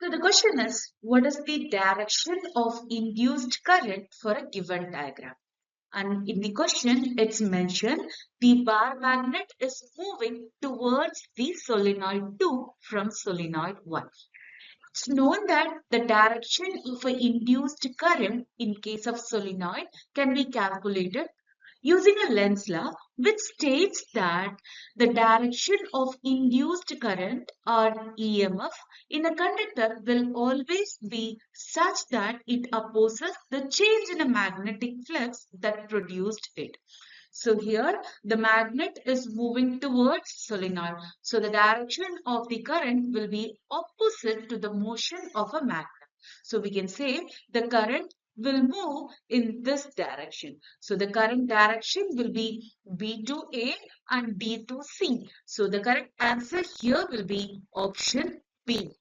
So the question is, what is the direction of induced current for a given diagram? And in the question, it's mentioned the bar magnet is moving towards the solenoid 2 from solenoid 1. It's known that the direction of an induced current in case of solenoid can be calculated using a Lenz's law, which states that the direction of induced current or EMF in a conductor will always be such that it opposes the change in a magnetic flux that produced it. So here the magnet is moving towards solenoid. So the direction of the current will be opposite to the motion of a magnet. So we can say the current will move in this direction. So the current direction will be B to A and D to C. So the correct answer here will be option B.